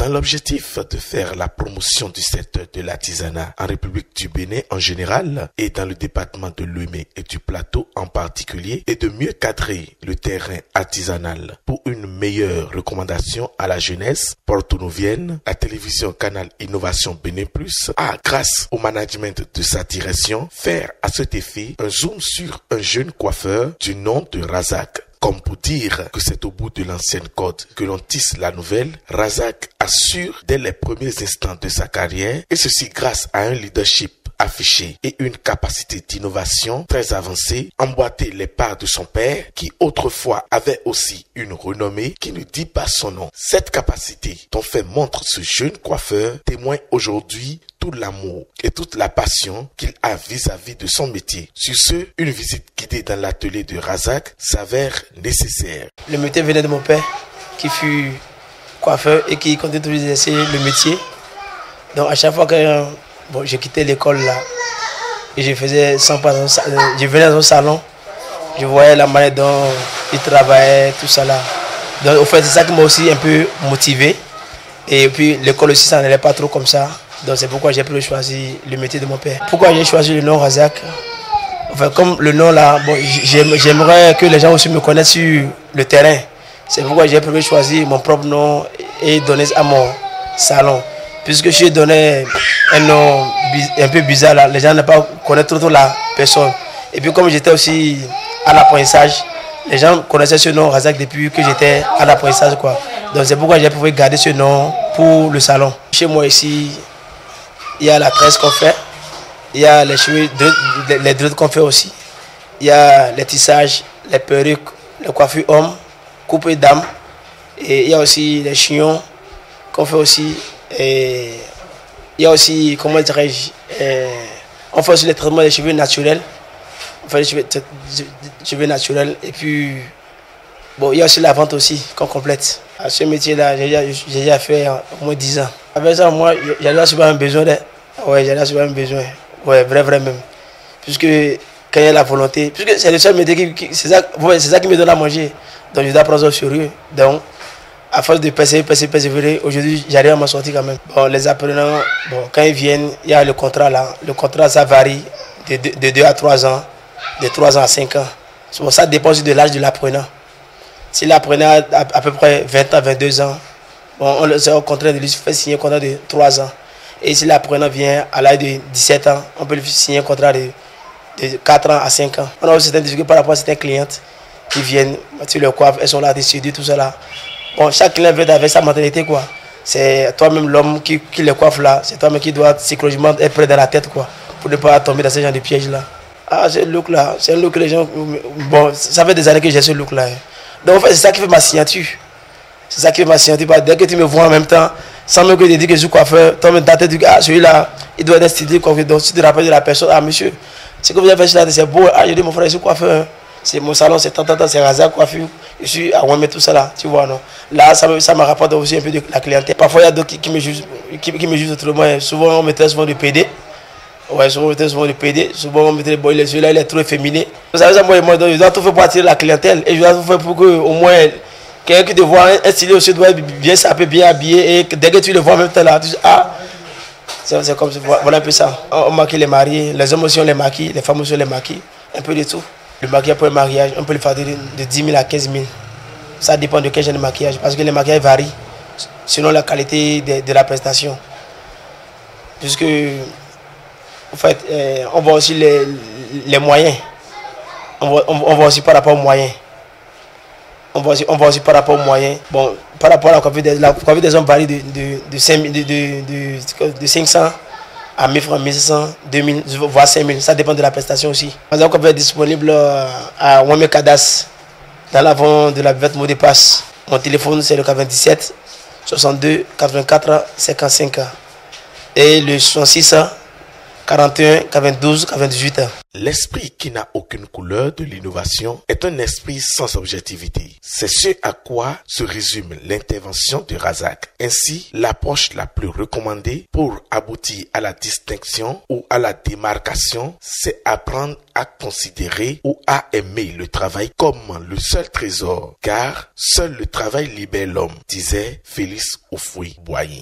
Dans l'objectif de faire la promotion du secteur de l'artisanat en République du Bénin en général et dans le département de Lomé et du Plateau en particulier, et de mieux cadrer le terrain artisanal pour une meilleure recommandation à la jeunesse porto-novienne, la télévision Canal Innovation Bénin Plus a, grâce au management de sa direction, faire à cet effet un zoom sur un jeune coiffeur du nom de Razak. Comme pour dire que c'est au bout de l'ancienne code que l'on tisse la nouvelle, Razak assure dès les premiers instants de sa carrière, et ceci grâce à un leadership affiché et une capacité d'innovation très avancée, emboîter les pas de son père qui autrefois avait aussi une renommée qui ne dit pas son nom. Cette capacité dont fait montre ce jeune coiffeur témoigne aujourd'hui tout l'amour et toute la passion qu'il a vis-à-vis de son métier. Sur ce, une visite guidée dans l'atelier de Razak s'avère nécessaire. Le métier venait de mon père qui fut coiffeur et qui continue toujours d'exercer le métier. Donc à chaque fois que j'ai quitté l'école là et je faisais 100 pas, je venais dans un salon, je voyais la manière dont il travaillait, tout ça là. Donc au fait c'est ça qui m'a aussi un peu motivé. Et puis l'école aussi ça n'allait pas trop comme ça. Donc c'est pourquoi j'ai pu choisir le métier de mon père. Pourquoi j'ai choisi le nom Razak? Enfin comme le nom là, j'aimerais que les gens aussi me connaissent sur le terrain. C'est pourquoi j'ai pu choisir mon propre nom et donner à mon salon. Puisque je donnais un nom un peu bizarre là, les gens ne pas connaître trop la personne. Et puis comme j'étais aussi à l'apprentissage, les gens connaissaient ce nom Razak depuis que j'étais à l'apprentissage quoi. Donc c'est pourquoi j'ai pu garder ce nom pour le salon. Chez moi ici, il y a la tresse qu'on fait, il y a les cheveux, les dreads qu'on fait aussi, il y a les tissages, les perruques, les coiffures hommes, coupées dames, et il y a aussi les chignons qu'on fait aussi, et il y a aussi, comment dirais-je, on fait aussi les traitements des cheveux naturels, on fait les cheveux naturels, et puis bon, il y a aussi la vente aussi qu'on complète. À ce métier-là, j'ai déjà fait au moins 10 ans. Avec ça, moi, j'allais souvent un besoin. Ouais, j'allais souvent un besoin. Ouais, vrai même. Puisque quand il y a la volonté, puisque c'est le seul métier c'est ça qui me donne à manger. Donc je dois prendre ça au sérieux. Donc, à force de persévérer, aujourd'hui, j'arrive à m'en sortir quand même. Bon, les apprenants, bon, quand ils viennent, il y a le contrat là. Le contrat, ça varie de 2 à 3 ans, de 3 ans à 5 ans. Bon, ça dépend aussi de l'âge de l'apprenant. Si l'apprenant a à peu près 20 ans, 22 ans, bon, on est au contraire de lui faire signer un contrat de 3 ans. Et si l'apprenant vient à l'âge de 17 ans, on peut lui signer un contrat de 4 ans à 5 ans. On a aussi certaines difficultés par rapport à certaines clientes qui viennent, tu le coiffes, elles sont là, décidées, tout ça là. Bon, chaque client vient avec sa mentalité quoi. C'est toi-même l'homme qui le coiffe là, c'est toi-même qui doit psychologiquement être prêt dans la tête quoi, pour ne pas tomber dans ce genre de piège là. Ah, ce look là, c'est un look que les gens, bon, ça fait des années que j'ai ce look là. Donc en fait, c'est ça qui fait ma signature. C'est ça qui fait ma signature. Dès que tu me vois en même temps, sans même que tu dis que je suis coiffeur, toi-même dans ta tête, tu dis, ah, celui-là, il doit être stylé. Donc si tu te rappelles de la personne, ah, monsieur, ce que vous avez fait là, c'est beau. Ah, je dis, mon frère, je suis coiffeur. C'est mon salon, c'est tant, c'est Razak coiffure. Je suis à Ouamé, tout ça là, tu vois, non. Là, ça me rapporte aussi un peu de la clientèle. Parfois, il y a d'autres qui me jugent autrement. Souvent, on me traite souvent de PD. Ouais, souvent on me traite souvent de PD, souvent on me traite bon, celui-là il est trop efféminé. Vous savez ça, moi je dois tout faire pour attirer la clientèle et je dois tout faire pour que au moins quelqu'un qui te voit un stylé aussi doit être bien sapé, bien habillé et dès que tu le vois en même temps là, tu dis ah, c'est comme ça, voilà un peu ça. On maquille les mariés, les hommes aussi on les maquille, les femmes aussi on les maquille, un peu de tout. Le maquillage pour le mariage, on peut le faire de 10 000 à 15 000. Ça dépend de quel genre de maquillage parce que les maquillages varient selon la qualité de la prestation. Puisque en fait, on voit aussi les moyens. On voit aussi par rapport aux moyens. On voit aussi par rapport aux moyens. Bon, par rapport à la coiffure des hommes varie de 500 à 1000 francs, 1100, 2000, voire 5000. Ça dépend de la prestation aussi. Par exemple, on peut être disponible à Ouamé Cadas, dans l'avant de la buvette mot de passe. Mon téléphone, c'est le 97 62 84 55. Et le 66 41 92 98. L'esprit qui n'a aucune couleur de l'innovation est un esprit sans objectivité. C'est ce à quoi se résume l'intervention de Razak. Ainsi, l'approche la plus recommandée pour aboutir à la distinction ou à la démarcation, c'est apprendre à considérer ou à aimer le travail comme le seul trésor, car seul le travail libère l'homme, disait Félix Houphouët-Boigny.